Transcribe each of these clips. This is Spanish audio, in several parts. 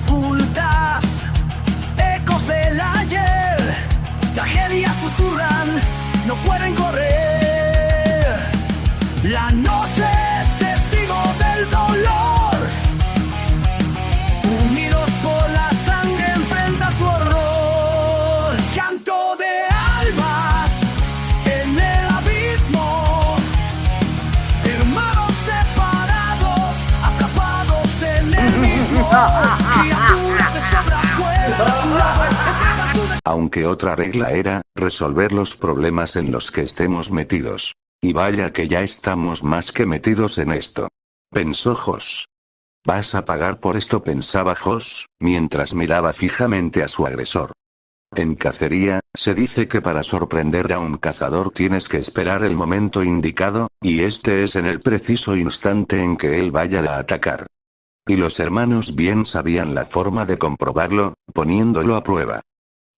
ocultas, ecos del ayer, tragedias susurran, no pueden correr. La noche es testigo del dolor, unidos por la sangre enfrenta su horror. Llanto de almas en el abismo, hermanos separados, atrapados en el mismo. Criaturas de sombras vuelan a su lado, entregan su Aunque otra regla era, resolver los problemas en los que estemos metidos. Y vaya que ya estamos más que metidos en esto. Pensó Josh. Vas a pagar por esto, pensaba Josh, mientras miraba fijamente a su agresor. En cacería, se dice que para sorprender a un cazador tienes que esperar el momento indicado, y este es en el preciso instante en que él vaya a atacar. Y los hermanos bien sabían la forma de comprobarlo, poniéndolo a prueba.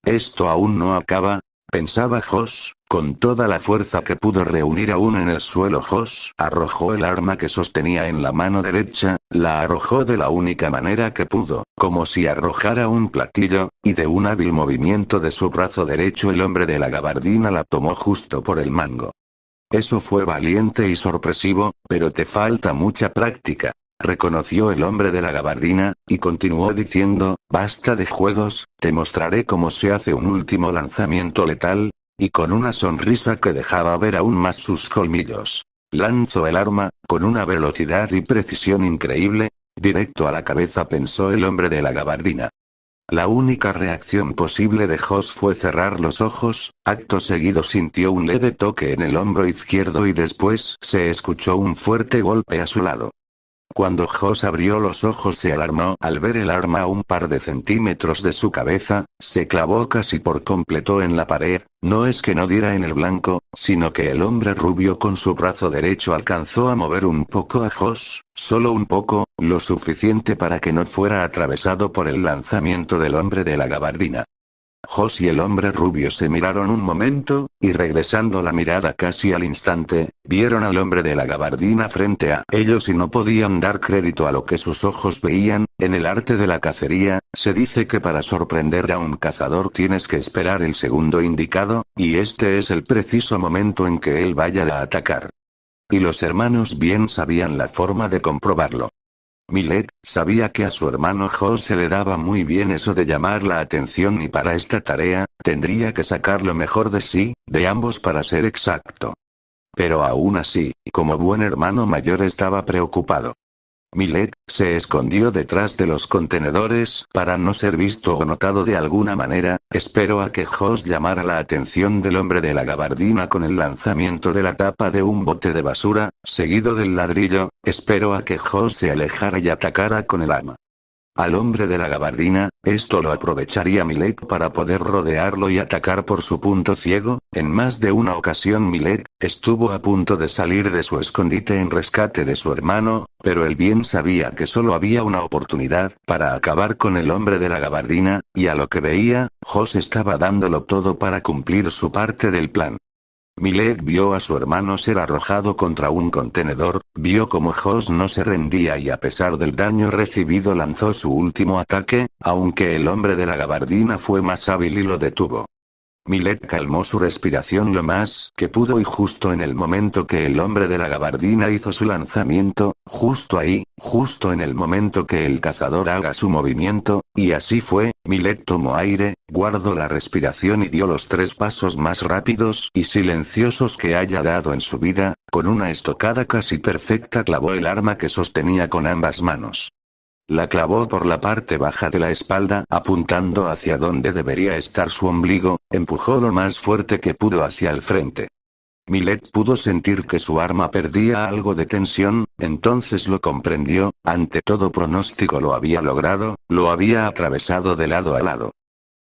Esto aún no acaba, pensaba Josh, con toda la fuerza que pudo reunir aún en el suelo. Josh arrojó el arma que sostenía en la mano derecha, la arrojó de la única manera que pudo, como si arrojara un platillo, y de un hábil movimiento de su brazo derecho el hombre de la gabardina la tomó justo por el mango. Eso fue valiente y sorpresivo, pero te falta mucha práctica, reconoció el hombre de la gabardina, y continuó diciendo, basta de juegos, te mostraré cómo se hace un último lanzamiento letal, y con una sonrisa que dejaba ver aún más sus colmillos. Lanzó el arma, con una velocidad y precisión increíble, directo a la cabeza, pensó el hombre de la gabardina. La única reacción posible de Josh fue cerrar los ojos, acto seguido sintió un leve toque en el hombro izquierdo y después se escuchó un fuerte golpe a su lado. Cuando Josh abrió los ojos se alarmó al ver el arma a un par de centímetros de su cabeza, se clavó casi por completo en la pared. No es que no diera en el blanco, sino que el hombre rubio con su brazo derecho alcanzó a mover un poco a Josh, solo un poco, lo suficiente para que no fuera atravesado por el lanzamiento del hombre de la gabardina. Josh y el hombre rubio se miraron un momento, y regresando la mirada casi al instante, vieron al hombre de la gabardina frente a ellos y no podían dar crédito a lo que sus ojos veían. En el arte de la cacería, se dice que para sorprender a un cazador tienes que esperar el segundo indicado, y este es el preciso momento en que él vaya a atacar. Y los hermanos bien sabían la forma de comprobarlo. Millet sabía que a su hermano Josh se le daba muy bien eso de llamar la atención y para esta tarea, tendría que sacar lo mejor de sí, de ambos para ser exacto. Pero aún así, como buen hermano mayor estaba preocupado. Millet se escondió detrás de los contenedores para no ser visto o notado de alguna manera, esperó a que Josh llamara la atención del hombre de la gabardina con el lanzamiento de la tapa de un bote de basura, seguido del ladrillo, esperó a que Josh se alejara y atacara con el arma. Al hombre de la gabardina, esto lo aprovecharía Millet para poder rodearlo y atacar por su punto ciego. En más de una ocasión Millet estuvo a punto de salir de su escondite en rescate de su hermano, pero él bien sabía que solo había una oportunidad para acabar con el hombre de la gabardina, y a lo que veía, Josh estaba dándolo todo para cumplir su parte del plan. Millet vio a su hermano ser arrojado contra un contenedor, vio como Josh no se rendía y a pesar del daño recibido lanzó su último ataque, aunque el hombre de la gabardina fue más hábil y lo detuvo. Millet calmó su respiración lo más que pudo y justo en el momento que el hombre de la gabardina hizo su lanzamiento, justo ahí, justo en el momento que el cazador haga su movimiento, y así fue, Millet tomó aire, guardó la respiración y dio los 3 pasos más rápidos y silenciosos que haya dado en su vida, con una estocada casi perfecta clavó el arma que sostenía con ambas manos. La clavó por la parte baja de la espalda, apuntando hacia donde debería estar su ombligo, empujó lo más fuerte que pudo hacia el frente. Millet pudo sentir que su arma perdía algo de tensión, entonces lo comprendió, ante todo pronóstico lo había logrado, lo había atravesado de lado a lado.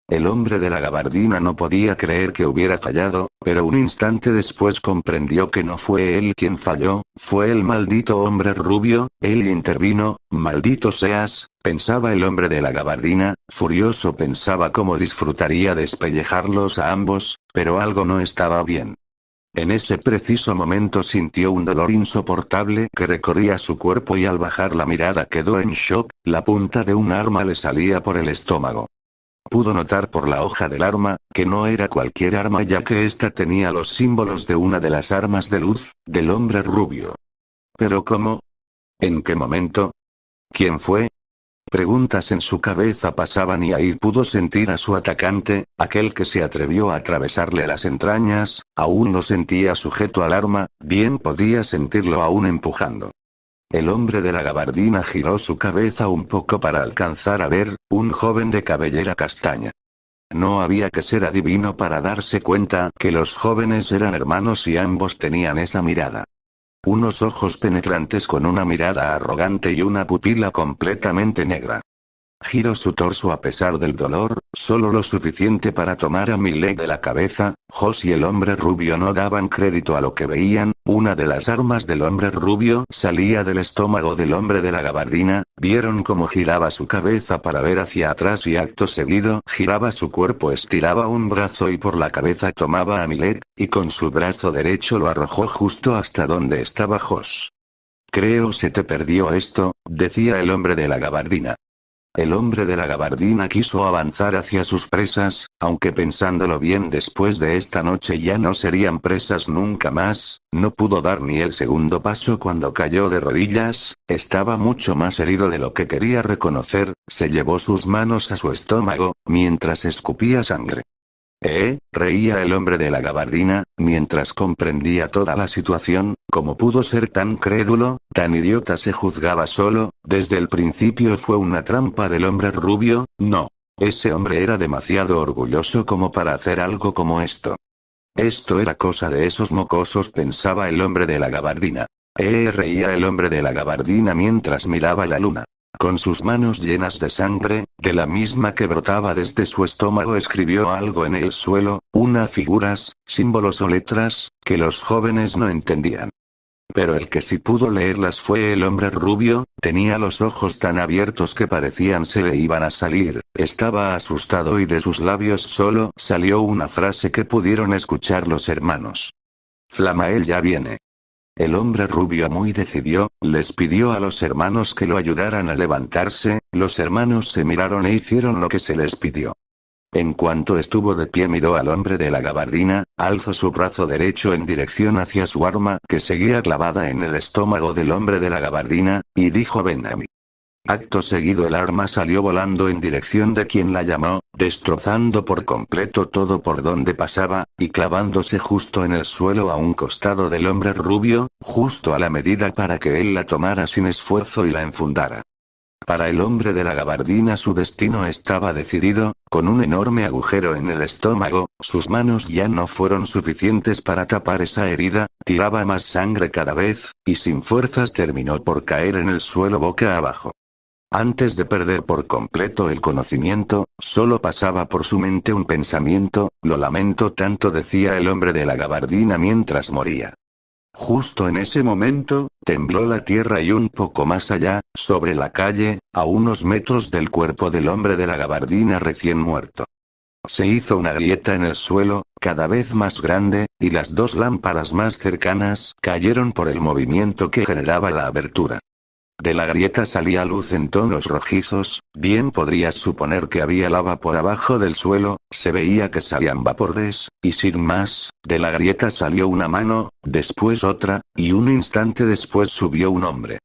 El hombre de la gabardina no podía creer que hubiera fallado, pero un instante después comprendió que no fue él quien falló, fue el maldito hombre rubio. Él intervino. Maldito seas, pensaba el hombre de la gabardina, furioso pensaba cómo disfrutaría despellejarlos a ambos, pero algo no estaba bien. En ese preciso momento sintió un dolor insoportable que recorría su cuerpo y al bajar la mirada quedó en shock, la punta de un arma le salía por el estómago. Pudo notar por la hoja del arma, que no era cualquier arma ya que ésta tenía los símbolos de una de las armas de luz, del hombre rubio. ¿Pero cómo? ¿En qué momento? ¿Quién fue? Preguntas en su cabeza pasaban y ahí pudo sentir a su atacante, aquel que se atrevió a atravesarle las entrañas, aún lo sentía sujeto al arma, bien podía sentirlo aún empujando. El hombre de la gabardina giró su cabeza un poco para alcanzar a ver, un joven de cabellera castaña. No había que ser adivino para darse cuenta que los jóvenes eran hermanos y ambos tenían esa mirada. Unos ojos penetrantes con una mirada arrogante y una pupila completamente negra. Giró su torso a pesar del dolor, solo lo suficiente para tomar a Millet de la cabeza. Joss y el hombre rubio no daban crédito a lo que veían, una de las armas del hombre rubio salía del estómago del hombre de la gabardina, vieron cómo giraba su cabeza para ver hacia atrás y acto seguido giraba su cuerpo, estiraba un brazo y por la cabeza tomaba a Millet, y con su brazo derecho lo arrojó justo hasta donde estaba Joss. Creo se te perdió esto, decía el hombre de la gabardina. El hombre de la gabardina quiso avanzar hacia sus presas, aunque pensándolo bien después de esta noche ya no serían presas nunca más, no pudo dar ni el segundo paso cuando cayó de rodillas, estaba mucho más herido de lo que quería reconocer, se llevó sus manos a su estómago, mientras escupía sangre. Reía el hombre de la gabardina, mientras comprendía toda la situación, ¿cómo pudo ser tan crédulo, tan idiota? Se juzgaba solo, desde el principio fue una trampa del hombre rubio, no. Ese hombre era demasiado orgulloso como para hacer algo como esto. Esto era cosa de esos mocosos, pensaba el hombre de la gabardina. Reía el hombre de la gabardina mientras miraba la luna. Con sus manos llenas de sangre, de la misma que brotaba desde su estómago, escribió algo en el suelo, unas figuras, símbolos o letras, que los jóvenes no entendían. Pero el que sí pudo leerlas fue el hombre rubio, tenía los ojos tan abiertos que parecían se le iban a salir, estaba asustado y de sus labios solo salió una frase que pudieron escuchar los hermanos. Flamael ya viene. El hombre rubio muy decidió, les pidió a los hermanos que lo ayudaran a levantarse, los hermanos se miraron e hicieron lo que se les pidió. En cuanto estuvo de pie miró al hombre de la gabardina, alzó su brazo derecho en dirección hacia su arma que seguía clavada en el estómago del hombre de la gabardina, y dijo: ven a mí. Acto seguido el arma salió volando en dirección de quien la llamó, destrozando por completo todo por donde pasaba, y clavándose justo en el suelo a un costado del hombre rubio, justo a la medida para que él la tomara sin esfuerzo y la enfundara. Para el hombre de la gabardina su destino estaba decidido, con un enorme agujero en el estómago, sus manos ya no fueron suficientes para tapar esa herida, tiraba más sangre cada vez, y sin fuerzas terminó por caer en el suelo boca abajo. Antes de perder por completo el conocimiento, solo pasaba por su mente un pensamiento: lo lamento tanto, decía el hombre de la gabardina mientras moría. Justo en ese momento, tembló la tierra y un poco más allá, sobre la calle, a unos metros del cuerpo del hombre de la gabardina recién muerto. Se hizo una grieta en el suelo, cada vez más grande, y las dos lámparas más cercanas cayeron por el movimiento que generaba la abertura. De la grieta salía luz en tonos rojizos, bien podrías suponer que había lava por abajo del suelo, se veía que salían vapores, y sin más, de la grieta salió una mano, después otra, y un instante después subió un hombre.